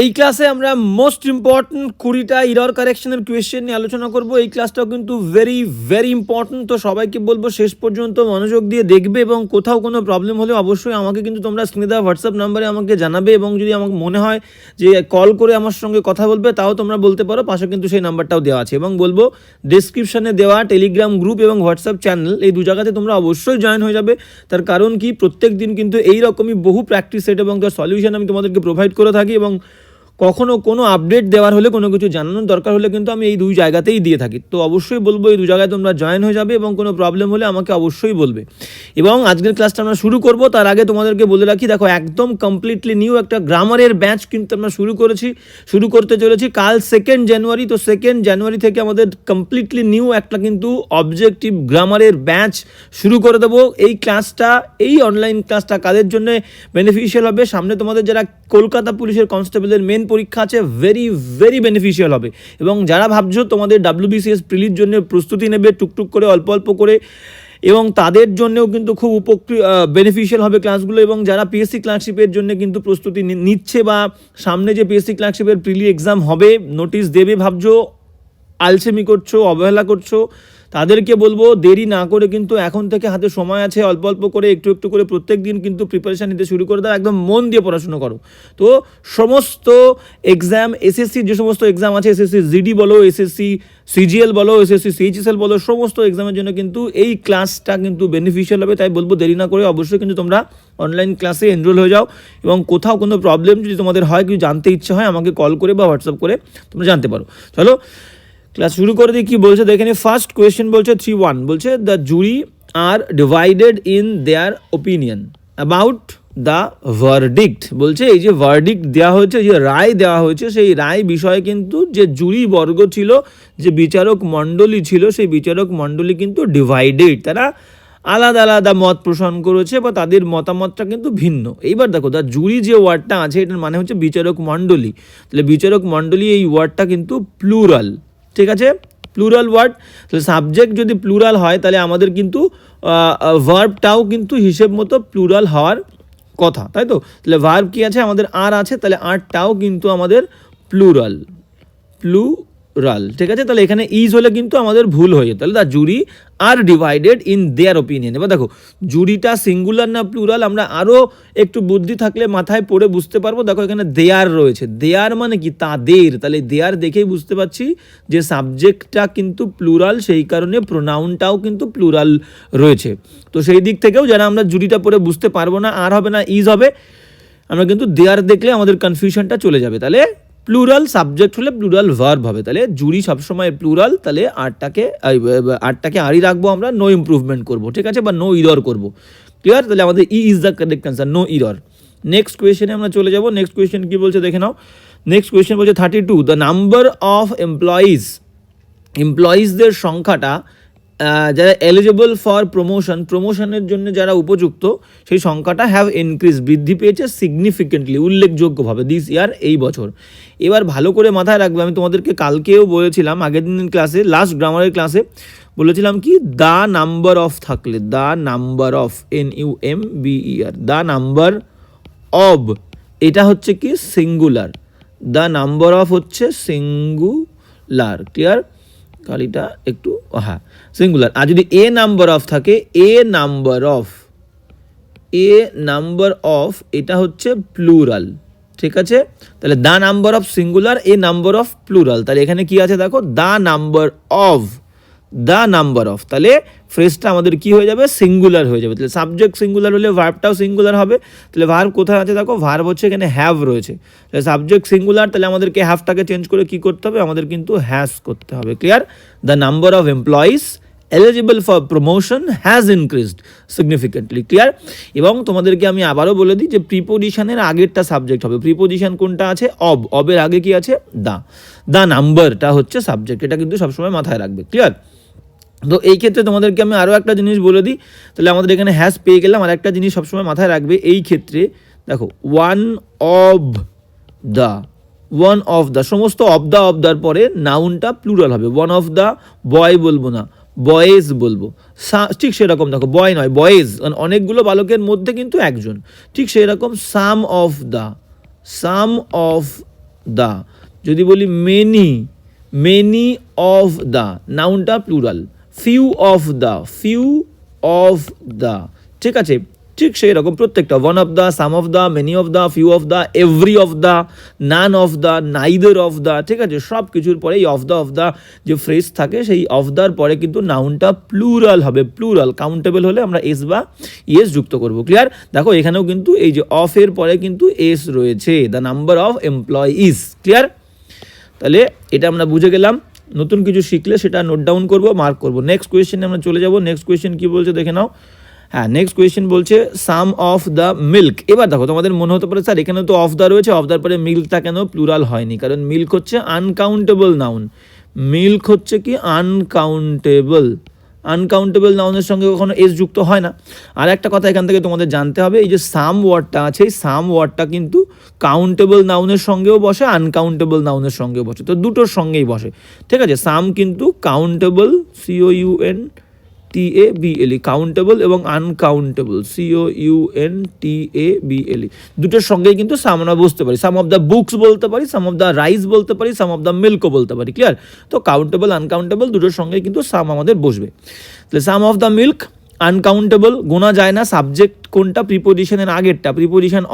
এই ক্লাসে আমরা মোস্ট ইম্পর্টেন্ট 20টা ইরর কারেকশনের কোয়েশ্চেন নিয়ে আলোচনা করব। এই ক্লাসটাও কিন্তু ভেরি ইম্পর্টেন্ট, তো সবাইকে বলবো শেষ পর্যন্ত মনোযোগ দিয়ে দেখবে এবং কোথাও কোনো প্রবলেম হলে অবশ্যই আমাকে কিন্তু তোমরা স্ক্রিনে দেওয়া হোয়াটসঅ্যাপ নাম্বারে আমাকে জানাবে, এবং যদি আমাকে মনে হয় যে কল করে আমার সঙ্গে কথা বলবে তাও তোমরা বলতে পারো, পাশে কিন্তু সেই নাম্বারটাও দেওয়া আছে। এবং বলবো ডেসক্রিপশনে দেওয়া টেলিগ্রাম গ্রুপ এবং হোয়াটসঅ্যাপ চ্যানেল এই দু জায়গাতে তোমরা অবশ্যই জয়েন হয়ে যাবে। তার কারণ কি, প্রত্যেক দিন কিন্তু এইরকমই বহু প্র্যাকটিস সেট এবং তার সলিউশন আমি তোমাদেরকে প্রোভাইড করে থাকি, এবং কখনো কোনো আপডেট দেওয়ার হলে, কোনো কিছু জানানোর দরকার হলে কিন্তু আমি এই দুই জায়গাতেই দিয়ে থাকি। তো অবশ্যই বলবো এই দু জায়গায় তোমরা জয়েন হয়ে যাবে, এবং কোনো প্রবলেম হলে আমাকে অবশ্যই বলবে। এবং আজকের ক্লাসটা আমরা শুরু করব, তার আগে তোমাদেরকে বলে রাখি, দেখো একদম কমপ্লিটলি নিউ একটা গ্রামারের ব্যাচ কিন্তু আমরা শুরু করতে চলেছি কাল 2nd জানুয়ারি। তো 2nd জানুয়ারি থেকে আমাদের কমপ্লিটলি নিউ একটা কিন্তু অবজেক্টিভ গ্রামারের ব্যাচ শুরু করে দেবো। এই ক্লাসটা, এই অনলাইন ক্লাসটা কাদের জন্য বেনিফিশিয়াল হবে, সামনে তোমাদের যারা কলকাতা পুলিশের কনস্টেবলের মেন পরীক্ষা আছে, ভেরি বেনিফিশিয়াল হবে। এবং যারা ভাবছো তোমাদের WBCS প্রিলির জন্য প্রস্তুতি নেবে টুকটুক করে অল্প অল্প করে, এবং তাদের জন্যও কিন্তু খুব বেনিফিশিয়াল হবে ক্লাসগুলো। এবং যারা পিএসসি ক্লার্কশিপের জন্য কিন্তু প্রস্তুতি নিচ্ছে, বা সামনে যে পিএসসি ক্লার্কশিপের প্রিলি এক্সাম হবে, নোটিশ দেবে ভাবছো, আলসেমি করছো, অবহেলা করছো, তাদেরকে বলবো দেরি না করে কিন্তু এখন থেকে হাতে সময় আছে, অল্প অল্প করে একটু একটু করে প্রত্যেক দিন কিন্তু প্রিপারেশান নিতে শুরু করে দাও, একদম মন দিয়ে পড়াশুনো করো। তো সমস্ত এক্সাম, এসএসসির যে সমস্ত এক্সাম আছে, এসএসসি জিডি বলো, এসএসসি সিজিএল বলো, এসএসসি সিএইচএসএল বলো, সমস্ত এক্সামের জন্য কিন্তু এই ক্লাসটা কিন্তু বেনিফিশিয়াল হবে। তাই বলবো দেরি না করে অবশ্যই কিন্তু তোমরা অনলাইন ক্লাসে এনরোল হয়ে যাও, এবং কোথাও কোনো প্রবলেম যদি তোমাদের হয়, কিছু জানতে ইচ্ছে হয়, আমাকে কল করে বা হোয়াটসঅ্যাপ করে তোমরা জানতে পারো। চলো ক্লাস শুরু করে দিই। কি বলছে দেখে নি। ফার্স্ট কোয়েশ্চেন বলছে 3.1, বলছে the jury are divided in their opinion about the verdict. বলছে এই যে ভার্ডিক্ট দেওয়া হয়েছে, যে রায় দেওয়া হয়েছে, সেই রায় বিষয়ে কিন্তু যে জুরি বর্গ ছিল, যে বিচারক মণ্ডলী ছিল, সেই বিচারক মণ্ডলী কিন্তু ডিভাইডেড, তারা আলাদা আলাদা মত পোষণ করেছে, বা তাদের মতামতটা কিন্তু ভিন্ন। এইবার দেখো, দ্য জুরি যে ওয়ার্ডটা আছে, এটার মানে হচ্ছে বিচারক মণ্ডলী। তাহলে বিচারক মণ্ডলী এই ওয়ার্ডটা কিন্তু প্লুরাল, ঠিক আছে, প্লুরাল ওয়ার্ড। তাহলে সাবজেক্ট যদি প্লুরাল হয়, তাহলে আমাদের কিন্তু ভার্বটাও কিন্তু হিসেব মতো প্লুরাল হওয়ার কথা, তাই তো। তাহলে ভার্ব কি আছে আমাদের, আর আছে, তাহলে আরটাও কিন্তু আমাদের প্লুরাল, ঠিক আছে। তাহলে এখানে ইজ হলে কিন্তু আমাদের ভুল হয়ে যেত। তাহলে the jury are divided in their opinion. এবার দেখো জুরিটা সিঙ্গুলার না প্লুরাল, আমরা আরও একটু বুদ্ধি থাকলে মাথায় পড়ে বুঝতে পারবো। দেখো এখানে দেয়ার রয়েছে, দেয়ার মানে কি তাদের, তাহলে দেয়ার দেখেই বুঝতে পারছি যে সাবজেক্টটা কিন্তু প্লুরাল, সেই কারণে প্রোনাউনটাও কিন্তু প্লুরাল রয়েছে। তো সেই দিক থেকেও যারা আমরা জুরিটা পড়ে বুঝতে পারবো না, আর হবে না ইজ হবে, আমরা কিন্তু দেয়ার দেখলে আমাদের কনফিউশনটা চলে যাবে। তাহলে প্লুরাল সাবজেক্ট হলে প্লুরাল ভার্ব হবে। তাহলে জুরি সবসময় প্লুরাল, তাহলে আরটাকে আরই রাখবো আমরা, নো ইমপ্রুভমেন্ট করবো, ঠিক আছে, বা নো ইরর করবো। ক্লিয়ার? তাহলে আমাদের is the correct answer, no error. Next কোয়েশ্চেনে আমরা চলে যাবো। নেক্সট কোয়েশ্চেন কি বলছে দেখে নাও। নেক্সট কোয়েশ্চেন বলছে 32, দ্য নাম্বার অফ এমপ্লয়িজদের সংখ্যাটা যারা এলিজিবল ফর প্রমোশনের জন্য যারা উপযুক্ত, সেই সংখ্যাটা হ্যাভ ইনক্রিজ, বৃদ্ধি পেয়েছে সিগনিফিকেন্টলি, উল্লেখযোগ্যভাবে, দিস ইয়ার, এই বছর। এবার ভালো করে মাথায় রাখবে, আমি তোমাদেরকে কালকেও বলেছিলাম, আগের দিন ক্লাসে, লাস্ট গ্রামারের ক্লাসে বলেছিলাম কি, দ্য নাম্বার অফ থাকলে, the number of, NUMBER, the number of, এটা হচ্ছে কি সিঙ্গুলার, দ্য নাম্বার অফ হচ্ছে সিঙ্গুলার। ক্লিয়ার? কালিটা একটু, হ্যাঁ, সিঙ্গুলার। আর যদি এ নাম্বার অফ থাকে, এ নাম্বার অফ এটা হচ্ছে প্লুরাল, ঠিক আছে। তাহলে the number of singular, A number of plural. তাহলে এখানে কি আছে দেখো, দ্য নাম্বার অফ, তাহলে ফ্রেজটা আমাদের কি হয়ে যাবে, সিঙ্গুলার হয়ে যাবে। তাহলে সাবজেক্ট সিঙ্গুলার হলে ভার্বটাও সিঙ্গুলার হবে। তাহলে ভার্ব কোথায় আছে দেখো, ভার্ব হচ্ছে এখানে হ্যাভ রয়েছে। তাহলে সাবজেক্ট সিঙ্গুলার, তাহলে আমাদেরকে হ্যাভটাকে চেঞ্জ করে কি করতে হবে, আমাদের কিন্তু হ্যাজ করতে হবে। Clear? The number of employees eligible for promotion has increased significantly. Clear? এবং তোমাদেরকে আমি আবারও বলে দিই যে প্রিপোজিশনের আগেরটা সাবজেক্ট হবে। প্রিপোজিশন কোনটা আছে, অবের আগে কি আছে, দ্য নাম্বারটা হচ্ছে সাবজেক্ট, এটা কিন্তু সবসময় মাথায় রাখবে। ক্লিয়ার? তো এই ক্ষেত্রে তোমাদেরকে আমি আরও একটা জিনিস বলে দিই, তাহলে আমাদের এখানে হ্যাজ পেয়ে গেলাম। আর একটা জিনিস সবসময় মাথায় রাখবে এই ক্ষেত্রে, দেখো ওয়ান অফ দ্য, সমস্ত অফদার পরে নাউনটা প্লুরাল হবে। ওয়ান অফ দ্য, বয় বলবো না, বয়েজ বলবো। ঠিক সেরকম দেখো, বয় নয় বয়েজ, অনেকগুলো বালকের মধ্যে কিন্তু একজন, ঠিক সেরকম সাম অফ দ্য। যদি বলি মেনি, মেনি অফ দ্য, নাউনটা plural. Few of the, few of the, ঠিক আছে। ঠিক সেই রকম প্রত্যেকটা, one of the, some of the, many of the, few of the, every of the, none of the, neither of the, ঠিক আছে। সব কিছুর পরে এই অফ দ্য যে ফ্রেজ থাকে সেই অফ দ্যার পরে কিন্তু নাউনটা প্লুরাল হবে, প্লুরাল। কাউন্টেবল হলে আমরা এস বা ইয়েস যুক্ত করব। ক্লিয়ার? দেখো এখানেও কিন্তু এই যে অফের পরে কিন্তু এস রয়েছে, the number of employees. Clear? তাহলে এটা আমরা বুঝে গেলাম। নতুন কিছু শিখলে সেটা নোট ডাউন করবো, মার্ক করবো। নেক্সট কোয়েশ্চেনে আমরা চলে যাব। নেক্সট কোয়েশ্চেন কি বলছে দেখে নাও। হ্যাঁ, নেক্সট কোয়েশ্চেন বলছে সাম অফ দ্য মিল্ক। এবার দেখো তোমাদের মনে হতে পারে স্যার এখানে তো অফ দ্য রয়েছে, অফ দ্যার পরে মিল্কটা কেন প্লুরাল হয়নি? কারণ মিল্ক হচ্ছে আনকাউন্টেবল নাউন। মিল্ক হচ্ছে কি আনকাউন্টেবল, আনকাউন্টেবল নাউনের সঙ্গে কখনো এস যুক্ত হয় না। আর একটা কথা এখান থেকে তোমাদের জানতে হবে, এই যে সাম ওয়ার্ডটা আছে, এই সাম ওয়ার্ডটা কিন্তু কাউন্টেবল নাউনের সঙ্গেও বসে, আনকাউন্টেবল নাউনের সঙ্গেও বসে, তো দুটোর সঙ্গেই বসে, ঠিক আছে। সাম কিন্তু কাউন্টেবল, COUNTABLE, কাউন্টেবল, এবং আনকাউন্টেবল, COUNTABLE, দুটোর সঙ্গেই কিন্তু সাম আমরা বুঝতে পারি। সাম অফ দ্য বুকস বলতে পারি, সাম অফ দ্য রাইস বলতে পারি, সাম অফ দ্য মিল্কও বলতে পারি। ক্লিয়ার? তো কাউন্টেবল, আনকাউন্টেবল দুটোর সঙ্গেই কিন্তু সাম আমাদের বসবে। তাহলে some of the milk uncountable, গোনা যায় না। সাবজেক্ট কোনটা? প্রিপোজিশনের আগেরটা, প্রিপোজিশন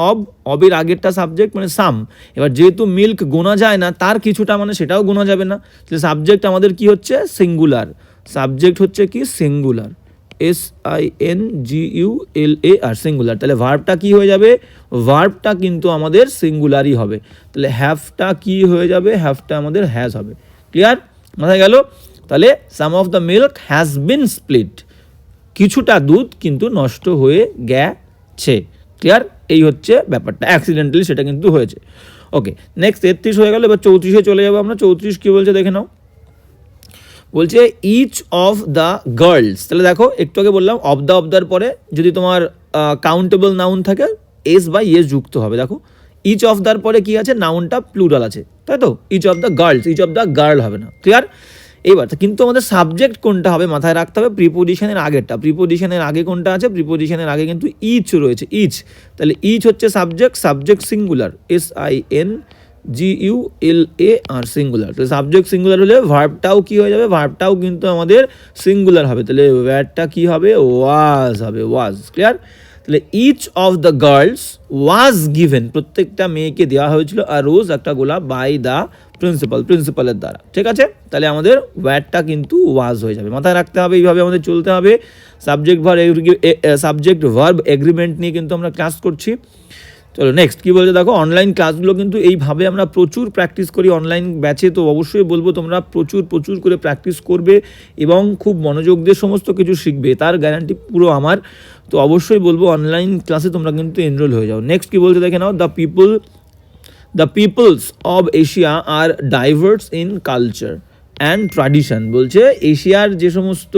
অবের আগেরটা সাবজেক্ট মানে সাম। এবার যেহেতু মিল্ক গোনা যায় না, তার কিছুটা মানে সেটাও গোনা যাবে না। তাহলে সাবজেক্ট আমাদের কি হচ্ছে? সিঙ্গুলার। সাবজেক্ট হচ্ছে কি? Singular, SINGULAR, singular. তাহলে ভার্বটা কি হয়ে যাবে? ভার্বটা কিন্তু আমাদের সিঙ্গুলারই হবে। তাহলে হ্যাভটা কি হয়ে যাবে? হ্যাভটা আমাদের হ্যাজ হবে। ক্লিয়ার? মাথায় গেল? তাহলে some of the milk has been split, কিছুটা দুধ কিন্তু নষ্ট হয়ে গেছে। ক্লিয়ার? এই হচ্ছে ব্যাপারটা, অ্যাক্সিডেন্টালি সেটা কিন্তু হয়েছে। ওকে, নেক্সট 33 হয়ে গেল। এবার 34-এ চলে যাবো আমরা। 34 কি বলছে দেখে নাও। বলছে ইচ অফ দ্য গার্লস। তাহলে দেখো একটু আগে বললাম অফ দ্যার পরে যদি তোমার কাউন্টেবল নাউন থাকে এস বা ইয়েস যুক্ত হবে। দেখো ইচ অফ দ্যার পরে কি আছে? নাউনটা প্লুরাল আছে, তাই তো। Each of the girls, each of the girl হবে না। ক্লিয়ার? এবার কিন্তু আমাদের সাবজেক্ট কোনটা হবে মাথায় রাখতে হবে, প্রিপোজিশনের আগেরটা। প্রিপোজিশনের আগে কোনটা আছে? প্রিপোজিশনের আগে কিন্তু ইচ রয়েছে, ইচ। তাহলে ইচ হচ্ছে subject, subject singular, SINGULAR, singular. তো সাবজেক্ট সিঙ্গুলার হলে ভার্বটাও কি হয়ে যাবে? ভার্বটাও কিন্তু আমাদের সিঙ্গুলার হবে। তাহলে ওয়ার্ডটা কি হবে? ওয়াজ হবে, ওয়াজ। ক্লিয়ার? তাহলে each of the girls was given, প্রত্যেকটা মেয়েকে দেওয়া হয়েছিল আর রোজ, একটা গোলাপ, বাই দ্য প্রিন্সিপাল, প্রিন্সিপালের দ্বারা। ঠিক আছে? তাহলে আমাদের ওয়ার্ডটা কিন্তু ওয়াজ হয়ে যাবে। মাথায় রাখতে হবে, এইভাবে আমাদের চলতে হবে। সাবজেক্ট ভার্ব এগ্রিমেন্ট নিয়ে কিন্তু আমরা ক্লাস করছি। চলো নেক্সট কি বলছে দেখো। অনলাইন ক্লাসগুলো কিন্তু এইভাবে আমরা প্রচুর প্র্যাকটিস করি অনলাইন ব্যাচে। তো অবশ্যই বলবো তোমরা প্রচুর করে প্র্যাকটিস করবে এবং খুব মনোযোগ দিয়ে সমস্ত কিছু শিখবে, তার গ্যারান্টি পুরো আমার। তো অবশ্যই বলবো অনলাইন ক্লাসে তোমরা কিন্তু এনরোল হয়ে যাও। নেক্সট কি বলছে দেখে নাও। The peoples of Asia are diverse in culture and tradition. বলছে এশিয়ার যে সমস্ত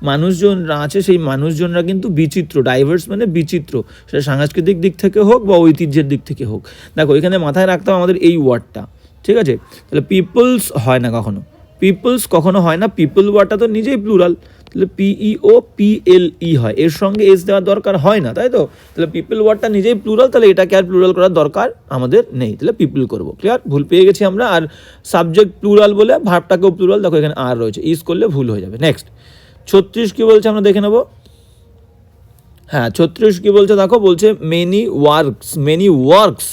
মানুষজনরা আছে সেই মানুষজনরা কিন্তু বিচিত্র। ডাইভার্স মানে বিচিত্র, সেটা সাংস্কৃতিক দিক থেকে হোক বা ঐতিহ্যের দিক থেকে হোক। দেখো এখানে মাথায় রাখতে হবে আমাদের এই ওয়ার্ডটা, ঠিক আছে। তাহলে পিপলস হয় না কখনো, পিপলস কখনো হয় না। পিপল ওয়ার্ডটা তো নিজেই প্লুরাল, তাহলে PEOPLE হয়, এর সঙ্গে এস দেওয়ার দরকার হয় না, তাই তো। তাহলে পিপল ওয়ার্ডটা নিজেই প্লুরাল, তাহলে এটাকে আর প্লুরাল করার দরকার আমাদের নেই, তাহলে পিপল করবো। ক্লিয়ার? ভুল পেয়ে গেছি আমরা। আর সাবজেক্ট প্লুরাল বলে ভার্বটাকেও প্লুরাল, দেখো এখানে আর রয়েছে, ইস করলে ভুল হয়ে যাবে। নেক্সট 36 কি বলছে আমরা দেখে নেব। হ্যাঁ 36 কি বলছে দেখো। বলছে many works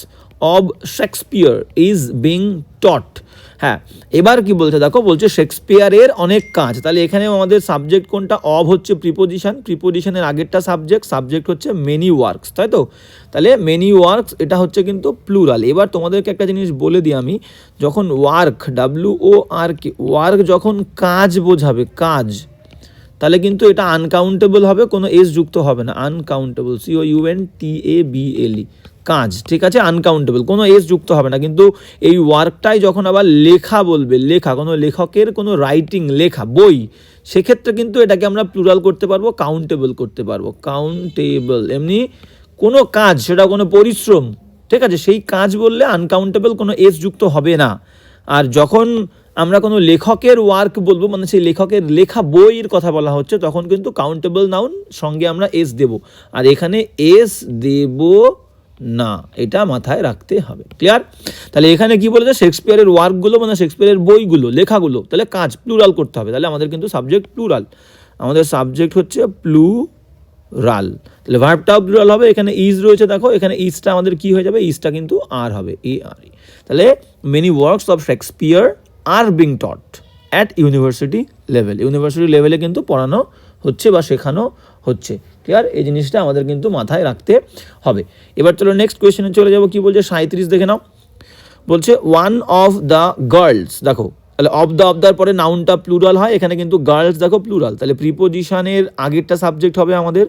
of Shakespeare is being টট। হ্যাঁ এবার কি বলছে দেখো। বলছে শেক্সপিয়ারের অনেক কাজ। তাহলে এখানেও আমাদের সাবজেক্ট কোনটা? অব হচ্ছে প্রিপোজিশন, প্রিপোজিশনের আগেরটা সাবজেক্ট হচ্ছে মেনি ওয়ার্কস, তাই তো। তাহলে মেনি ওয়ার্কস এটা হচ্ছে কিন্তু প্লুরাল। এবার তোমাদেরকে একটা জিনিস বলে দিই আমি, যখন ওয়ার্ক WORK ওয়ার্ক যখন কাজ বোঝাবে, কাজ, তাহলে কিন্তু এটা আনকাউন্টেবল হবে, কোনো এস যুক্ত হবে না। আনকাউন্টেবল, COUNTABLE, কাজ, ঠিক আছে। আনকাউন্টেবল, কোনো এস যুক্ত হবে না। কিন্তু এই ওয়ার্কটাই যখন আবার লেখা বলবে, লেখা, কোনো লেখকের কোনো রাইটিং, লেখা, বই, সেক্ষেত্রে কিন্তু এটাকে আমরা প্লুরাল করতে পারবো, কাউন্টেবল করতে পারবো, কাউন্টেবল। এমনি কোনো কাজ, সেটা কোনো পরিশ্রম, ঠিক আছে, সেই কাজ বললে আনকাউন্টেবল, কোনো এস যুক্ত হবে না। আর যখন আমরা কোনো লেখকের ওয়ার্ক বলবো, মানে সেই লেখকের লেখা বইয়ের কথা বলা হচ্ছে, তখন কিন্তু কাউন্টেবল নাউন সঙ্গে আমরা এস দেব। আর এখানে এস দেব না, এটা মাথায় রাখতে হবে। ক্লিয়ার? তাহলে এখানে কি বলেছে, শেক্সপিয়ারের ওয়ার্কগুলো মানে শেক্সপিয়ারের বইগুলো, লেখাগুলো, তাহলে কাজ প্লুরাল করতে হবে। তাহলে আমাদের কিন্তু সাবজেক্ট প্লুরাল, আমাদের সাবজেক্ট হচ্ছে প্লুরাল। তাহলে ভার্বটাও প্লুরাল হবে। এখানে ইজ রয়েছে, দেখো এখানে ইজটা আমাদের কি হয়ে যাবে, ইজটা কিন্তু আর হবে, AR। তাহলে many works of Shakespeare are being taught at university level. University লেভেলে কিন্তু পড়ানো হচ্ছে বা শেখানো হচ্ছে। ক্লিয়ার? এই জিনিসটা আমাদের কিন্তু মাথায় রাখতে হবে। এবার চলো নেক্সট কোয়েশ্চেনে চলে যাবো। কি বলছে 37 দেখে নাও। বলছে ওয়ান অফ দ্য গার্লস, দেখো তাহলে অফ দ্যার পরে নাউনটা প্লুরাল হয়, এখানে কিন্তু গার্লস দেখো প্লুরাল, তাহলে প্রিপোজিশনের আগেরটা সাবজেক্ট হবে আমাদের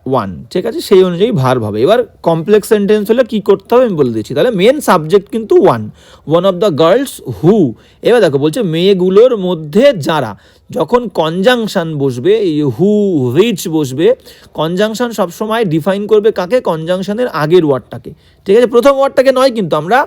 ওয়ান, ঠিক আছে, সেই অনুযায়ী ভার্ব হবে। এবার কমপ্লেক্স সেন্টেন্স হলে কি করতে হবে আমি বলে দিচ্ছি। তাহলে মেন সাবজেক্ট কিন্তু ওয়ান অফ দ্য গার্লস হু। এবার দেখো বলছে মেয়েগুলোর মধ্যে যারা, যখন কনজাংশন বসবে, এই হু হুইচ বসবে, কনজাংশন সবসময় ডিফাইন করবে কাকে, কনজাংশনের আগের ওয়ার্ডটাকে, ঠিক আছে, প্রথম ওয়ার্ডটাকে নয়। কিন্তু আমরা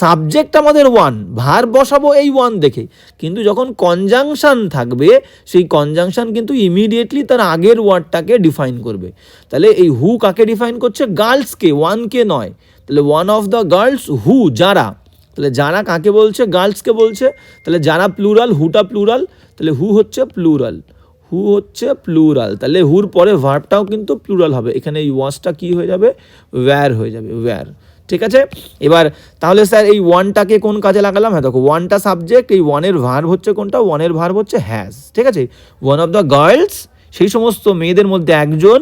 সাবজেক্ট আমাদের ওয়ান, ভার্ব বসাবো এই ওয়ান দেখে, কিন্তু যখন কনজাংশন থাকবে সেই কনজাংশন কিন্তু ইমিডিয়েটলি তার আগের ওয়ার্ডটাকে ডিফাইন করবে। তাহলে এই হু কাকে ডিফাইন করছে, গার্লসকে, ওয়ানকে নয়। তাহলে ওয়ান অফ দ্য গার্লস হু, যারা, তাহলে যারা কাকে বলছে, গার্লসকে বলছে। তাহলে যারা প্লুরাল, হুটা প্লুরাল, তাহলে হু হচ্ছে প্লুরাল, হু হচ্ছে প্লুরাল। তাহলে হুর পরে ভার্বটাও কিন্তু প্লুরাল হবে। এখানে এই ওয়াসটা কি হয়ে যাবে, ওয়্যার হয়ে যাবে, ওয়্যার। ঠিক আছে? এবার তাহলে স্যার এই ওয়ানটাকে কোন কাজে লাগালাম, হ্যাঁ দেখো ওয়ানটা সাবজেক্ট, এই ওয়ানের ভার্ব হচ্ছে কোনটা, ওয়ানের ভার্ব হচ্ছে হ্যাজ। ঠিক আছে? ওয়ান অফ দ্য গার্লস, সেই সমস্ত মেয়েদের মধ্যে একজন,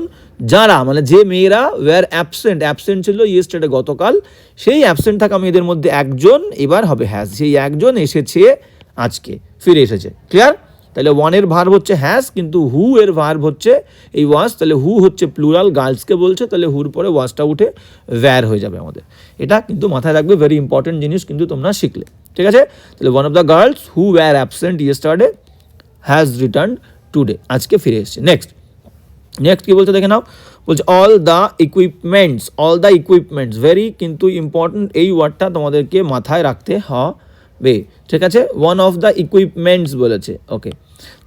যারা মানে যে মেয়েরা ওয়্যার অ্যাবসেন্ট ছিল ইয়েস্টারডে গতকাল, সেই অ্যাবসেন্ট থাকা মেয়েদের মধ্যে একজন এবার হবে হ্যাজ, সেই একজন এসেছে আজকে, ফিরে এসেছে। ক্লিয়ার? তাহলে ওয়ানের ভার্ব হচ্ছে হ্যাজ, কিন্তু হু এর ভার্ব হচ্ছে এই ওয়াজ। তাহলে হু হচ্ছে প্লুরাল, গার্লসকে বলছে, তাহলে হুর পরে ওয়াজটা উঠে ওয়্যার হয়ে যাবে আমাদের। এটা কিন্তু মাথায় রাখবে, ভেরি ইম্পর্টেন্ট জিনিস কিন্তু তোমরা শিখলে। ঠিক আছে? তাহলে one of the girls who were absent yesterday has return today, আজকে ফিরে এসেছে। নেক্সট কি বলছে দেখে নাও। বলছে অল দ্য ইকুইপমেন্টস, ভেরি কিন্তু ইম্পর্টেন্ট, এই ওয়ার্ডটা তোমাদেরকে মাথায় রাখতে হবে। ঠিক আছে? ওয়ান অফ দ্য ইকুইপমেন্টস বলেছে, ওকে।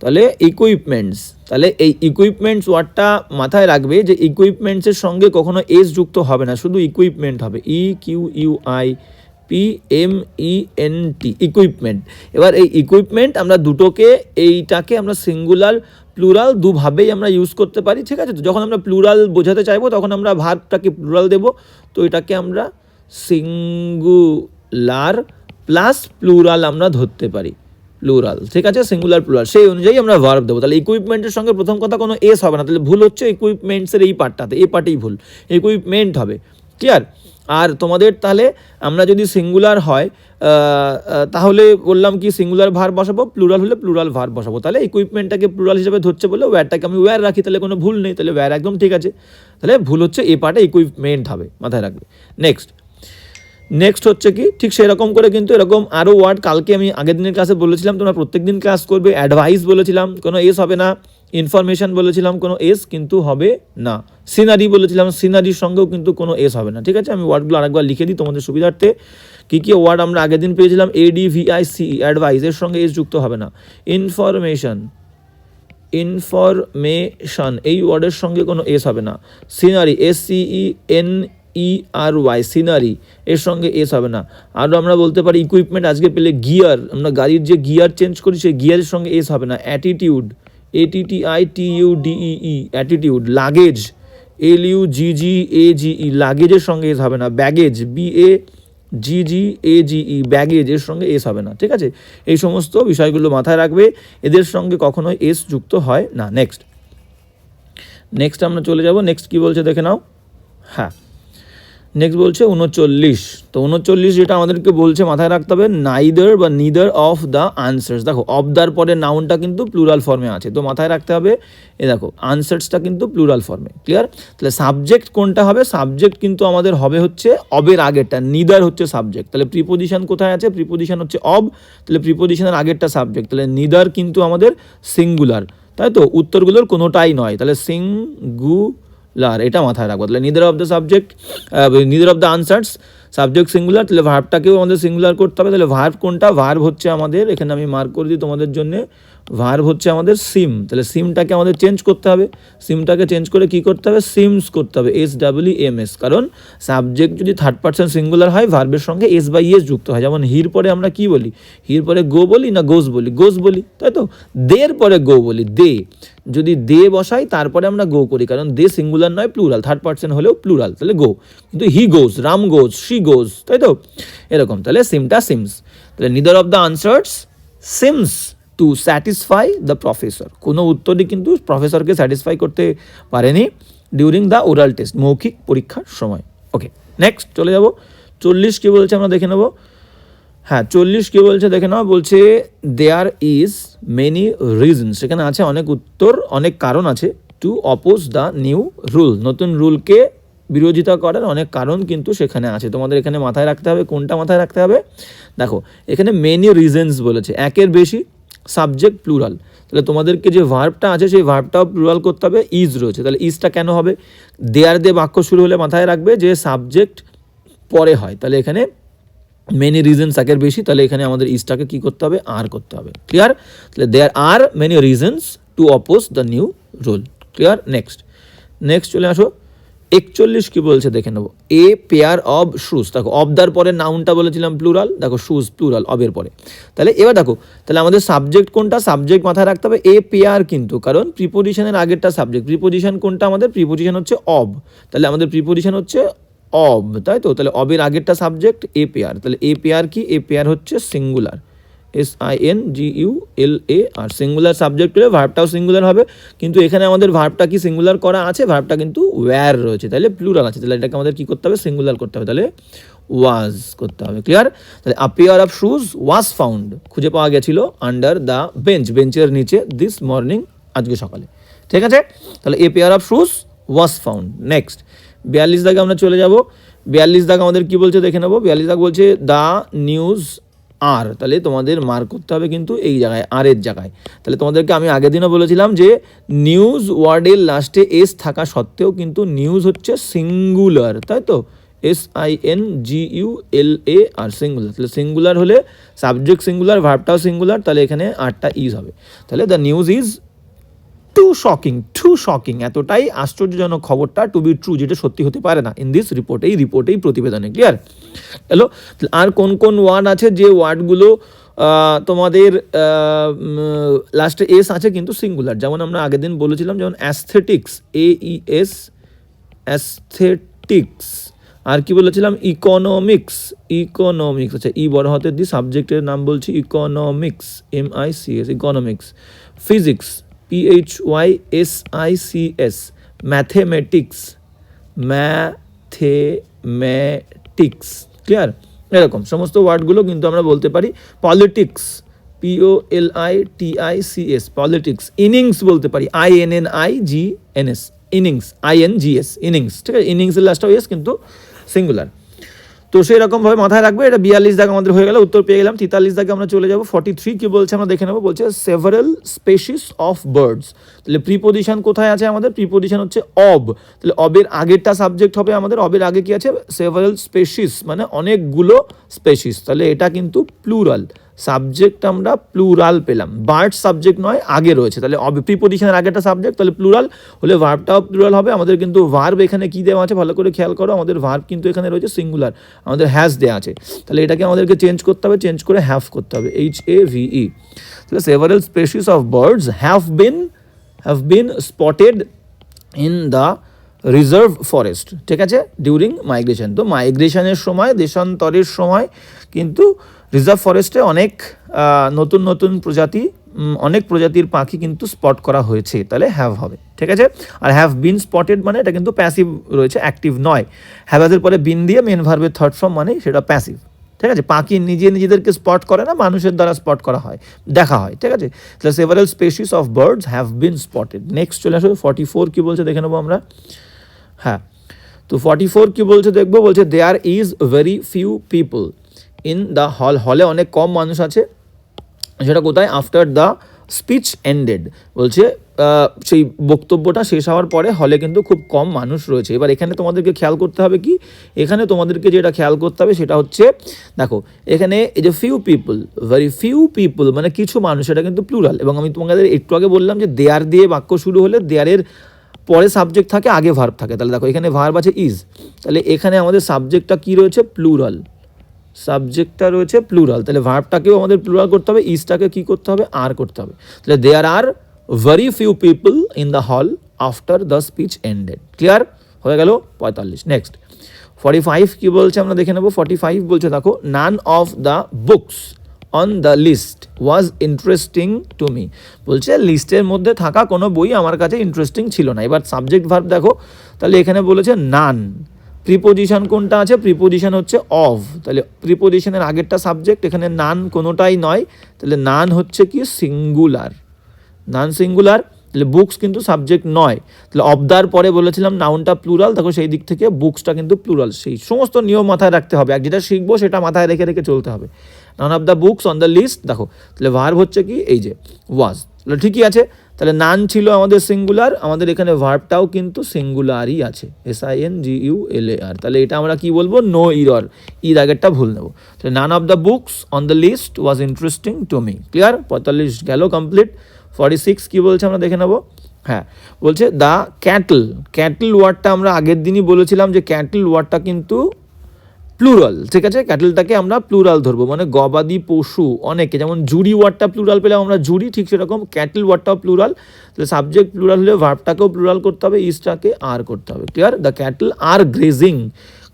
তাহলে ইকুইপমেন্টস, তাহলে এই ইকুইপমেন্টস ওয়ার্ডটা মাথায় রাখবে যে ইকুইপমেন্টসের সঙ্গে কখনো এস যুক্ত হবে না, শুধু ইকুইপমেন্ট হবে, EQUIPMENT, ইকুইপমেন্ট। এবার এই ইকুইপমেন্ট আমরা দুটোকে, এইটাকে আমরা সিঙ্গুলার প্লুরাল দুভাবেই আমরা ইউজ করতে পারি। ঠিক আছে? তো যখন আমরা প্লুরাল বোঝাতে চাইবো তখন আমরা ভার্বটাকে প্লুরাল দেবো, তো এটাকে আমরা সিঙ্গুলার প্লাস প্লুরাল আমরা ধরতে পারি, প্লুরাল। ঠিক আছে? সিঙ্গুলার প্লুরাল, সেই অনুযায়ী আমরা ভার্ব দেবো। তাহলে ইকুইপমেন্টের সঙ্গে প্রথম কথা কোনো এস হবে না, তাহলে ভুল হচ্ছে ইকুইপমেন্টসের এই পার্টটাতে, এই পার্টেই ভুল, ইকুইপমেন্ট হবে। ক্লিয়ার? আর তোমাদের তাহলে আমরা যদি সিঙ্গুলার হয় তাহলে বললাম কি সিঙ্গুলার ভার্ব বসাবো, প্লুরাল হলে প্লুরাল ভার্ব বসাবো। তাহলে ইকুইপমেন্টটাকে প্লুরাল হিসেবে ধরছে বলে ওয়্যারটাকে আমি ওয়্যার রাখি, তাহলে কোনো ভুল নেই, তাহলে ওয়্যার একদম ঠিক আছে। তাহলে ভুল হচ্ছে এই পার্টে, ইকুইপমেন্ট হবে, মাথায় রাখবে। নেক্সট হচ্ছে কি, ঠিক সেরকম করে কিন্তু এরকম আরও ওয়ার্ড কালকে আমি আগের দিনের ক্লাসে বলেছিলাম, তোমরা প্রত্যেক দিন ক্লাস করবে। অ্যাডভাইস বলেছিলাম, কোনো এস হবে না। ইনফরমেশন বলেছিলাম, কোনো এস কিন্তু হবে না। সিনারি বলেছিলাম, সিনারির সঙ্গেও কিন্তু কোনো এস হবে না। ঠিক আছে? আমি ওয়ার্ডগুলো আরেকবার লিখে দিই তোমাদের সুবিধার্থে। কী কী ওয়ার্ড আমরা আগের দিন পেয়েছিলাম, ADVICE, অ্যাডভাইস, এর সঙ্গে এস যুক্ত হবে না। ইনফরমেশন, এই ওয়ার্ডের সঙ্গে কোনো এস হবে না। সিনারি, SCENERY, সিনারি, এর সঙ্গে এস হবে না। আরও আমরা বলতে পারি ইকুইপমেন্ট, আজকে পেলে গিয়ার, আমরা গাড়ির যে গিয়ার চেঞ্জ করি সেই গিয়ারের সঙ্গে এস হবে না। Attitude, ATTITUDEE, attitude. Luggage, LUGGAGE, লাগেজের সঙ্গে এস হবে না। ব্যাগেজ, BAGGAGE, ব্যাগেজ, এর সঙ্গে এস হবে না। ঠিক আছে? এই সমস্ত বিষয়গুলো মাথায় রাখবে, এদের সঙ্গে কখনোই এস যুক্ত হয় না। নেক্সট আমরা চলে যাব। নেক্সট কি বলছে দেখে নাও। হ্যাঁ, নেক্সট বলছে 39। তো 39 যেটা আমাদেরকে বলছে মাথায় রাখতে হবে, নাইদার বা নিদার অফ দ্য আনসার্স। দেখো অফ দ্যার পরে নাউনটা কিন্তু প্লুরাল ফর্মে আছে, তো মাথায় রাখতে হবে এ দেখো আনসার্সটা কিন্তু প্লুরাল ফর্মে। ক্লিয়ার? তাহলে সাবজেক্ট কোনটা হবে, সাবজেক্ট কিন্তু আমাদের হবে হচ্ছে অবের আগেরটা, নিদার হচ্ছে সাবজেক্ট। তাহলে প্রিপোজিশন কোথায় আছে, প্রিপোজিশন হচ্ছে অব, তাহলে প্রিপোজিশনের আগেরটা সাবজেক্ট, তাহলে নিদার কিন্তু আমাদের সিঙ্গুলার, তাই তো, উত্তরগুলোর কোনোটাই নয়, তাহলে সিঙ্গুলার, এটা মাথায় রাখবো। তাহলে neither of the subject, neither of the answers, subject singular, তাহলে ভার্বটাকেও আমাদের সিঙ্গুলার করতে হবে। তাহলে ভার্ব কোনটা, ভার্ব হচ্ছে আমাদের, এখানে আমি মার্ক করে দিই তোমাদের জন্য, ভার্ব হচ্ছে আমাদের সিম, তাহলে সিমটাকে আমাদের চেঞ্জ করতে হবে, সিমটাকে চেঞ্জ করে কি করতে হবে, সিমস করতে হবে, SWMS, কারণ সাবজেক্ট যদি থার্ড পারসন সিঙ্গুলার হয় ভার্বের সঙ্গে এস বা ইএস যুক্ত হয়। যেমন হির পরে আমরা কি বলি, হির পরে গো বলি না গোস বলি, গোস বলি, তাই তো। দের পরে গো বলি, দে, যদি দে বসাই তারপরে আমরা গো করি, কারণ দে সিঙ্গুলার নয় প্লুরাল, থার্ড পারসন হলেও প্লুরাল, তাহলে গো। কিন্তু হি গোজ, রাম গোজ, শি গোজ, তাই তো, এরকম। তাহলে সিমটা সিমস, তাহলে neither of the answers seems to satisfy the professor, কোনো উত্তরই কিন্তু প্রফেসরকে স্যাটিসফাই করতে পারেনি ডিউরিং দ্য ওরাল টেস্ট, মৌখিক পরীক্ষার সময়। ওকে, নেক্সট চলে যাব 40 কি বলছে আমরা দেখে নেব। হ্যাঁ 40 কি বলছে দেখে নাও, বলছে দেয়ার ইজ মেনি রিজনস, সেখানে আছে অনেক উত্তর, অনেক কারণ আছে, two oppose the new rule, নতুন রুলকে বিরোধিতা করার অনেক কারণ কিন্তু সেখানে আছে। তোমাদের এখানে মাথায় রাখতে হবে, কোনটা মাথায় রাখতে হবে, দেখো এখানে মেনি রিজনস বলেছে, একের বেশি, সাবজেক্ট প্লুরাল, তাহলে তোমাদেরকে যে ভার্বটা আছে সেই ভার্বটাও প্লুরাল করতে হবে, ইজ রয়েছে, তাহলে ইজটা কেন হবে, দেয়ার দিয়ে বাক্য শুরু হলে মাথায় রাখবে যে সাবজেক্ট পরে হয়, তাহলে এখানে মেনি রিজনস একের বেশি, তাহলে এখানে আমাদের ইজটাকে কী করতে হবে, আর করতে হবে, ক্লিয়ার। তাহলে there are many reasons to oppose the new rule, clear. Next চলে আসো 41 কি বলছে দেখে নেবো, এ পেয়ার অব শুজ, দেখো অবদার পরে নাউনটা বলেছিলাম প্লুরাল, দেখো শুজ প্লুরাল অবের পরে, তাহলে এবার দেখো তাহলে আমাদের সাবজেক্ট কোনটা, সাবজেক্ট মাথায় রাখতে হবে এ পেয়ার, কিন্তু কারণ প্রিপোজিশনের আগেরটা সাবজেক্ট, প্রিপোজিশন কোনটা আমাদের, প্রিপোজিশন হচ্ছে অব, তাহলে আমাদের প্রিপোজিশন হচ্ছে অব, তাই তো, তাহলে অবের আগেরটা সাবজেক্ট এ পেয়ার, তাহলে এ পেয়ার কি, এ পেয়ার হচ্ছে সিঙ্গুলার, SINGULAR, সিঙ্গুলার সাবজেক্ট হলে ভার্বটাও সিঙ্গুলার হবে, কিন্তু এখানে আমাদের ভার্বটা কি সিঙ্গুলার করা আছে, ভার্বটা কিন্তু ওয়্যার রয়েছে, তাহলে প্লুরাল আছে, তাহলে এটাকে আমাদের কি করতে হবে, সিঙ্গুলার করতে হবে, তাহলে ওয়াজ করতে হবে, ক্লিয়ার। তাহলে আ pair of shoes was found, খুঁজে পাওয়া গেছিল আন্ডার দ্য বেঞ্চ, বেঞ্চের নিচে, দিস মর্নিং, আজকে সকালে, ঠিক আছে। তাহলে a pair of shoes was found. Next 42 দাগে আমরা চলে যাব, 42 দাগ আমাদের কি বলছে দেখে নেবো, 42 দাগ বলছে দ্য নিউজ আর, তাহলে তোমাদের মার্ক করতে হবে কিন্তু এই জায়গায়, আর এর জায়গায়, তাহলে তোমাদেরকে আমি আগের দিনও বলেছিলাম যে নিউজ ওয়ার্ডের লাস্টে এস থাকা সত্ত্বেও কিন্তু নিউজ হচ্ছে সিঙ্গুলার, তাই তো, SINGULAR, সিঙ্গুলার, তাহলে সিঙ্গুলার হলে সাবজেক্ট সিঙ্গুলার, ভার্বটাও সিঙ্গুলার, তাহলে এখানে আরটা ইজ হবে, তাহলে the news is too shocking, এতটাই আশ্চর্যজনক খবরটা, টু বি ট্রু, যেটা সত্যি হতে পারে না, ইন দিস রিপোর্ট, এই প্রতিবেদনে, ক্লিয়ার। হ্যালো, আর কোন কোন ওয়ার্ড আছে যে ওয়ার্ডগুলো তোমাদের লাস্টে এস আছে কিন্তু সিঙ্গুলার, যেমন আমরা আগের দিন বলেছিলাম, যেমন অ্যাস্থেটিক্স, AES, অ্যাস্থেটিক্স, আর কি বলেছিলাম, ইকোনমিক্স, আচ্ছা ই বড় হাতের দি, সাবজেক্টের নাম বলছি economics, MICS, economics, physics, PHYSICS, mathematics, clear, এরকম সমস্ত ওয়ার্ডগুলো কিন্তু আমরা বলতে পারি। পলিটিক্স, POLITICS, পলিটিক্স, ইনিংস বলতে পারি, INNIGNS, ইনিংস, INGS, ইনিংস, ঠিক আছে, ইনিংসের লাস্টটাও এস কিন্তু সিঙ্গুলার, তো সেই রকমভাবে মাথায় রাখবে। এটা 42 দাগ আমাদের হয়ে গেল, উত্তর পেয়ে গেলাম। 43 দাগে আমরা চলে যাব, 43 কি বলছে আমরা দেখে নেবো, বলছে সেভারাল স্পেসিস অফ বার্ডস, তাহলে প্রিপোজিশন কোথায় আছে আমাদের, প্রিপোজিশন হচ্ছে অব, তাহলে অবের আগেরটা সাবজেক্ট হবে আমাদের, অবের আগে কি আছে, সেভারাল স্পেসিস, মানে অনেকগুলো স্পেসিস, তাহলে এটা কিন্তু প্লুরাল, সাবজেক্ট আমরা প্লুরাল পেলাম, বার্ড সাবজেক্ট নয় আগে রয়েছে, তাহলে প্রিপোজিশনের আগেটা সাবজেক্ট, তাহলে প্লুরাল হলে ভার্বটাও প্লুরাল হবে। আমাদের কিন্তু ভার্ব এখানে কি দেওয়া আছে ভালো করে খেয়াল করো, আমাদের ভার্ব কিন্তু এখানে রয়েছে সিঙ্গুলার, আমাদের হ্যাজ দেওয়া আছে, তাহলে এটাকে আমাদেরকে চেঞ্জ করতে হবে, চেঞ্জ করে হ্যাভ করতে হবে, HAVE, তাহলে several species of birds have been spotted in the reserve forest, ঠিক আছে, ডিউরিং মাইগ্রেশন, তো মাইগ্রেশনের সময়, দেশান্তরের সময় কিন্তু রিজার্ভ ফরেস্টে অনেক নতুন প্রজাতি, অনেক প্রজাতির পাখি কিন্তু স্পট করা হয়েছে, তাহলে হ্যাভ হবে, ঠিক আছে। আর হ্যাভ বিন স্পটেড মানে এটা কিন্তু প্যাসিভ রয়েছে, অ্যাক্টিভ নয়, হ্যাভাজের পরে বিন দিয়ে মেন ভার্বের থার্ড ফর্ম মানে সেটা প্যাসিভ, ঠিক আছে, পাখি নিজেদেরকে স্পট করে না, মানুষের দ্বারা স্পট করা হয়, দেখা হয়, ঠিক আছে, তাহলে several species of birds have been spotted. Next চলে আসবে 44 কি বলছে দেখে নেবো আমরা। হ্যাঁ, তো 44 কি বলছে দেখবো, বলছে there is very few people in the হলে অনেক কম মানুষ আছে, সেটা কোথায়, আফটার দ্য স্পিচ এন্ডেড, বলছে সেই বক্তব্যটা শেষ হওয়ার পরে হলে কিন্তু খুব কম মানুষ রয়েছে। এবার এখানে তোমাদেরকে খেয়াল করতে হবে কি, এখানে তোমাদেরকে যেটা খেয়াল করতে হবে সেটা হচ্ছে, দেখো এখানে এই যে few people, very few people মানে কিছু মানুষ, এটা কিন্তু প্লুরাল। এবং আমি তোমাদের একটু আগে বললাম যে দেয়ার দিয়ে বাক্য শুরু হলে দেয়ারের পরে সাবজেক্ট থাকে, আগে ভার্ব থাকে। তাহলে দেখো এখানে ভার্ব আছে ইজ, তাহলে এখানে আমাদের সাবজেক্টটা কি রয়েছে, প্লুরাল। সাবজেক্টটা রয়েছে প্লুরাল, তাহলে ভার্বটাকেও আমাদের প্লুরাল করতে হবে, ইজটাকে কি করতে হবে, আর করতে হবে। তাহলে there are very few people in the hall after the speech ended. Clear হয়ে গেল 45। নেক্সট 45 কি বলছে আমরা দেখে নেব। 45 বলছে দেখো, none of the books on the list was interesting to me. বলছে লিস্টের মধ্যে থাকা কোনো বই আমার কাছে ইন্টারেস্টিং ছিল না। এবার সাবজেক্ট ভার্ব দেখো, তাহলে এখানে বলেছে নান, প্রিপোজিশন কোনটা আছে, প্রিপোজিশন হচ্ছে অফ, তাহলে প্রিপোজিশনের আগেরটা সাবজেক্ট, এখানে নান কোনোটাই নয়, তাহলে নান হচ্ছে কি সিঙ্গুলার, নান সিঙ্গুলার। তাহলে বুকস কিন্তু সাবজেক্ট নয়, তাহলে অবদার পরে বলেছিলাম নাউনটা প্লুরাল, দেখো সেই দিক থেকে বুকসটা কিন্তু প্লুরাল। সেই সমস্ত নিয়ম মাথায় রাখতে হবে, এক যেটা শিখবো সেটা মাথায় রেখে রেখে চলতে হবে। None of the books on the list, দেখো তাহলে ভার্ব হচ্ছে কি এই যে ওয়াজ, তাহলে ঠিকই আছে। তাহলে নান ছিল আমাদের সিঙ্গুলার, আমাদের এখানে ভার্বটাও কিন্তু সিঙ্গুলারই আছে, SINGULAR। তাহলে এটা আমরা কি বলবো, নো ইরর, ইর আগেরটা ভুল নেবো। তাহলে none of the books on the list was interesting to me. Clear, 45 গেল কমপ্লিট। 46 কি বলছে আমরা দেখে নেবো। হ্যাঁ, বলছে দ্য ক্যাটল, ক্যাটল ওয়ার্ডটা আমরা আগের দিনই বলেছিলাম যে ক্যাটল ওয়ার্ডটা কিন্তু প্লুরাল, ঠিক আছে। ক্যাটলটাকে আমরা প্লুরাল ধরবো, মানে গবাদি পশু অনেকে, যেমন জুরি ওয়ার্ডটা প্লুরাল পেলাম আমরা জুরি, ঠিক সেরকম ক্যাটল ওয়ার্ডটাও প্লুরাল। তাহলে সাবজেক্ট প্লুরাল হলে ভার্বটাকেও প্লুরাল করতে হবে, ইজটাকে আর করতে হবে। Clear, the cattle are grazing,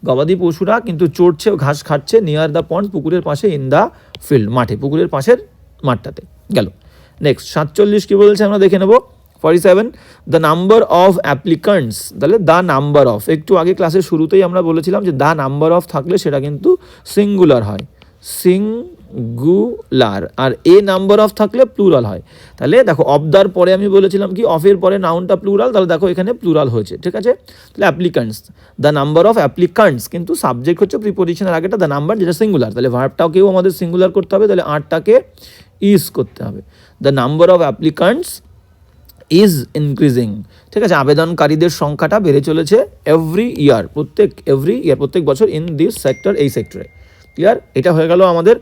গবাদি পশুরা কিন্তু চড়ছে, ঘাস খাচ্ছে, নিয়ার দ্য পন্ড, পুকুরের পাশে, ইন দ্য ফিল্ড, মাঠে, পুকুরের পাশের মাঠটাতে। গেল। নেক্সট 47 কি বলছে আমরা দেখে নেব। 47 দ্য নাম্বার অফ অ্যাপ্লিকান্টস, তাহলে দ্য নাম্বার অফ, একটু আগে ক্লাসের শুরুতেই আমরা বলেছিলাম যে দ্য নাম্বার অফ থাকলে সেটা কিন্তু সিঙ্গুলার হয়, সিঙ্গুলার, আর এ নাম্বার অফ থাকলে প্লুরাল হয়। তাহলে দেখো অবদার পরে আমি বলেছিলাম কি অফের পরে নাউনটা প্লুরাল, তাহলে দেখো এখানে প্লুরাল হয়েছে, ঠিক আছে। তাহলে applicants, the number of applicants, কিন্তু সাবজেক্ট হচ্ছে প্রিপোজিশনের আগেটা দ্য নাম্বার, যেটা সিঙ্গুলার, তাহলে ভার্বটাকেও আমাদের সিঙ্গুলার করতে হবে, তাহলে আরটাকে ইজ করতে হবে। The number of applicants is increasing, ঠিক আছে, আবেদনকারীদের সংখ্যাটা বেড়ে চলেছে এভরি ইয়ার, প্রত্যেক বছর ইন দিস সেক্টর, এই সেক্টরে। ক্লিয়ার, এটা হয়ে গেল আমাদের।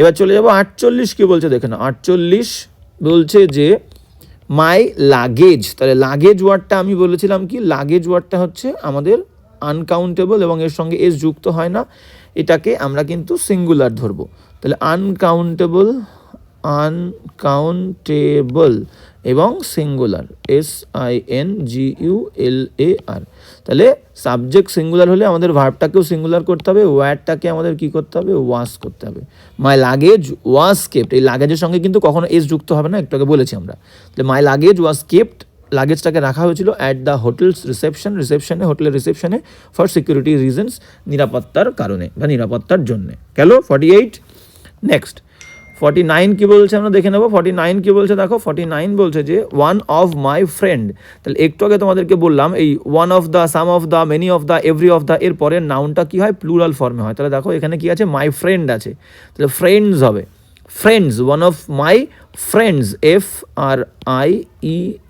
এবার চলে যাব 48 কি বলছে দেখে না। 48 বলছে যে মাই লাগেজ, তাহলে লাগেজ ওয়ার্ডটা আমি বলেছিলাম কি, লাগেজ ওয়ার্ডটা হচ্ছে আমাদের আনকাউন্টেবল এবং এর সঙ্গে এস যুক্ত হয় না, এটাকে আমরা কিন্তু সিঙ্গুলার ধরবো। তাহলে আনকাউন্টেবল, আনকাউন্টেবল এবং সিঙ্গুলার, SINGULAR। তাহলে সাবজেক্ট সিঙ্গুলার হলে আমাদের ভার্বটাকেও সিঙ্গুলার করতে হবে, ওয়ার্ডটাকে আমাদের কি করতে হবে, ওয়াজ করতে হবে। মাই লাগেজ ওয়াজ কেপ্ট, এই লাগেজের সঙ্গে কিন্তু কখনো এস যুক্ত হবে না, একটু আগে বলেছি আমরা। তাহলে মাই লাগেজ ওয়াজ কেপ্ট, লাগেজটাকে রাখা হয়েছিল অ্যাট দ্য হোটেলস রিসেপশন, রিসেপশনে, হোটেলের রিসেপশনে, ফর সিকিউরিটি রিজনস, নিরাপত্তার কারণে বা নিরাপত্তার জন্যে। গেল 48। নেক্সট 49 কি বলছে আমরা দেখে নেব। 49 কি বলছে দেখো, 49 বলছে যে ওয়ান অফ মাই ফ্রেন্ড, তাহলে একটু আগে তোমাদেরকে বললাম এই one of the, some of the, many of the, every of the, এর পরের নাউনটা কি হয়, প্লুরাল ফর্মে হয়। তাহলে দেখো এখানে কি আছে, মাই ফ্রেন্ড আছে, তাহলে ফ্রেন্ডস হবে, friends, one of my friends, FRIENDS।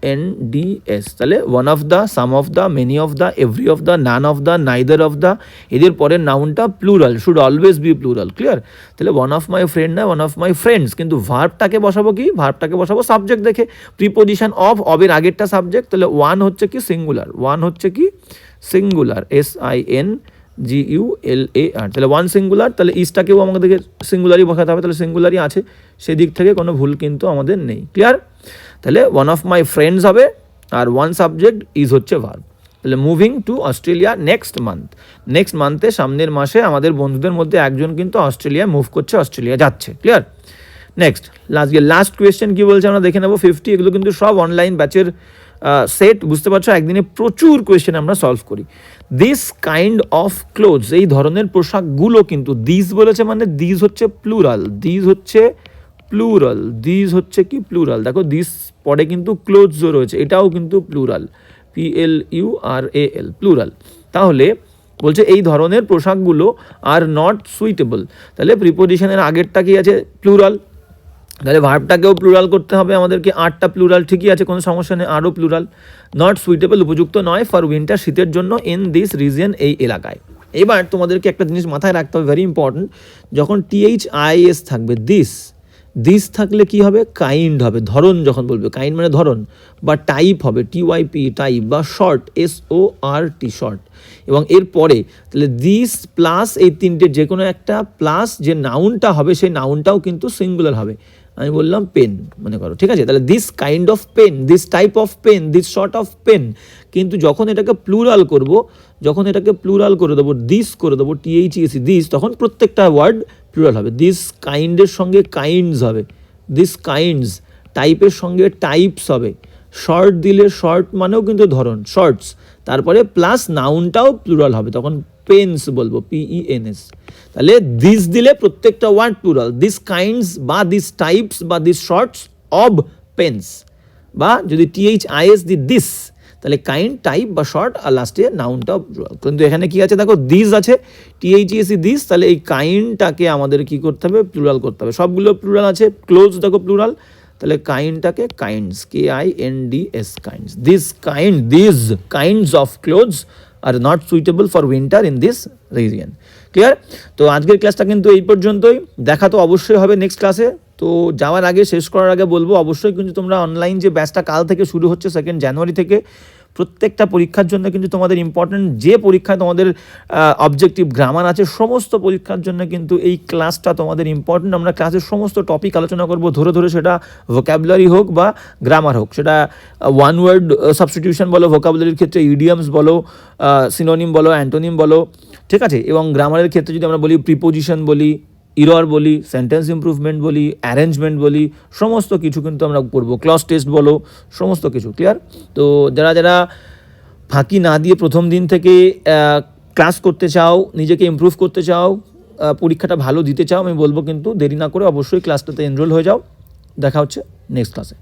তাহলে one of the, some of the, many of the, every of the, none of the, neither of the, এদের পরের নাউনটা plural, should always be plural. Clear, তাহলে one of my friend না, one of my friends, কিন্তু ভার্বটাকে বসাবো কি, ভার্বটাকে বসাবো সাবজেক্ট দেখে, প্রিপোজিশন অফ, অবের আগেরটা সাবজেক্ট, তাহলে ওয়ান হচ্ছে কি সিঙ্গুলার, ওয়ান হচ্ছে কি সিঙ্গুলার, SINGULAR, তাহলে ওয়ান সিঙ্গুলার, তাহলে ইজটাকেও আমাদেরকে সিঙ্গুলারই বসাতে হবে, তাহলে সিঙ্গুলারই আছে, সেদিক থেকে কোনো ভুল কিন্তু আমাদের নেই। ক্লিয়ার, তাহলে ওয়ান অফ মাই ফ্রেন্ডস হবে, আর ওয়ান সাবজেক্ট ইজ হচ্ছে ভার্ব। তাহলে moving to Australia next month, next মান্থে, সামনের মাসে আমাদের বন্ধুদের মধ্যে একজন কিন্তু অস্ট্রেলিয়া মুভ করছে, অস্ট্রেলিয়া যাচ্ছে। ক্লিয়ার, নেক্সট লাস্ট কোয়েশ্চেন কি বলছে আমরা দেখে নেব। 50, এগুলো কিন্তু সব অনলাইন ব্যাচের সেট, বুঝতে পারছো, একদিনে প্রচুর কোয়েশ্চেন আমরা সলভ করি। দিস কাইন্ড অফ ক্লোথস, এই ধরনের পোশাকগুলো কিন্তু, দিস বলেছে মানে দিস হচ্ছে প্লুরাল, দিস হচ্ছে প্লুরাল, দিস হচ্ছে কি প্লুরাল, দেখো দিস পরে কিন্তু ক্লোথসও রয়েছে, এটাও কিন্তু প্লুরাল, PLURAL, প্লুরাল। তাহলে বলছে এই ধরনের পোশাকগুলো আর নট সুইটেবল, তাহলে প্রিপোজিশনের আগেরটা কি আছে, প্লুরাল, তাহলে ভার্বটাকেও প্লুরাল করতে হবে আমাদেরকে, 8টা প্লুরাল ঠিকই আছে, কোনো সমস্যা নেই, আরও প্লুরাল। নট সুইটেবল উপযুক্ত নয় ফর উইন্টার শীতের জন্য ইন দিস রিজিয়ন এই এলাকায়। এবার তোমাদেরকে একটা জিনিস মাথায় রাখতে হবে, ভেরি ইম্পর্টেন্ট, যখন THIS থাকবে দিস থাকলে কি হবে, কাইন্ড হবে, ধরন যখন বলবে, কাইন্ড মানে ধরন, বা টাইপ হবে TYP টাইপ, বা শর্ট SORT শর্ট। এবং এরপরে তাহলে দিস প্লাস এই তিনটে যে কোনো একটা প্লাস যে নাউনটা হবে সেই নাউনটাও কিন্তু সিঙ্গুলার হবে। আমি বললাম পেন মনে করো, ঠিক আছে, তাহলে this kind of pen, this type of pen, this sort of pen. কিন্তু যখন এটাকে প্লুরাল করব, যখন এটাকে প্লুরাল করে দেবো, দিস করে দেবো THES দিস, তখন প্রত্যেকটা ওয়ার্ড প্লুরাল হবে। দিস কাইন্ডের সঙ্গে কাইন্ডস হবে, দিস কাইন্ডস, টাইপের সঙ্গে টাইপস হবে, শর্ট দিলে শর্ট মানেও কিন্তু ধরন শর্টস, তারপরে প্লাস নাউনটাও প্লুরাল হবে, তখন পেন্স বলবো PENS। তাহলে দিস দিলে প্রত্যেকটা ওয়ার্ড প্লুরাল, দিস কাইন্ডস বা দিস টাইপস বা দিস শর্টস অব পেন্স, বা যদি THIS দিস তাহলে কাইন্ড টাইপ বা শর্ট, আর লাস্টে নাউনটাও প্লুরাল। কিন্তু এখানে কি আছে দেখো, দিস আছে THES দিস, তাহলে এই কাইন্ডটাকে আমাদের কি করতে হবে, প্লুরাল করতে হবে। সবগুলো প্লুরাল আছে, ক্লোজ দেখো প্লুরাল, তাহলে কাইন্ডটাকে kinds KINDS kinds, this kinds of clothes are not suitable for winter in this region. Clear? তো আজকের ক্লাসটা কিন্তু এই পর্যন্তই, দেখা তো অবশ্যই হবে নেক্সট ক্লাসে। তো যাওয়ার আগে, শেষ করার আগে বলবো, অবশ্যই কিন্তু তোমরা অনলাইন যে ব্যাচটা কাল থেকে শুরু হচ্ছে 2 জানুয়ারি থেকে, প্রত্যেকটা পরীক্ষার জন্য কিন্তু তোমাদের ইম্পর্টেন্ট যে পরীক্ষায় তোমাদের অবজেক্টিভ গ্রামার আছে, সমস্ত পরীক্ষার জন্য কিন্তু এই ক্লাসটা তোমাদের ইম্পর্টেন্ট। আমরা ক্লাসের সমস্ত টপিক আলোচনা করব ধরে ধরে, সেটা ভোকাবুলারি হোক বা গ্রামার হোক, সেটা ওয়ান ওয়ার্ড সাবস্টিটিউশন বলো, ভোকাবুলারির ক্ষেত্রে ইডিয়ামস বলো, সিনোনিম বলো, অ্যান্টোনিম বলো, ঠিক আছে, এবং গ্রামারের ক্ষেত্রে যদি আমরা বলি প্রিপোজিশন বলি, ইরর বলি, সেন্টেন্স ইমপ্রুভমেন্ট বলি, অ্যারেঞ্জমেন্ট বলি, সমস্ত কিছু কিন্তু আমরা করবো, ক্লজ টেস্ট বলো, সমস্ত কিছু। ক্লিয়ার? তো যারা যারা ফাঁকি না দিয়ে প্রথম দিন থেকে ক্লাস করতে চাও, নিজেকে ইমপ্রুভ করতে চাও, পরীক্ষাটা ভালো দিতে চাও, আমি বলবো কিন্তু দেরি না করে অবশ্যই ক্লাসটাতে এনরোল হয়ে যাও। দেখা হচ্ছে নেক্সট ক্লাসে।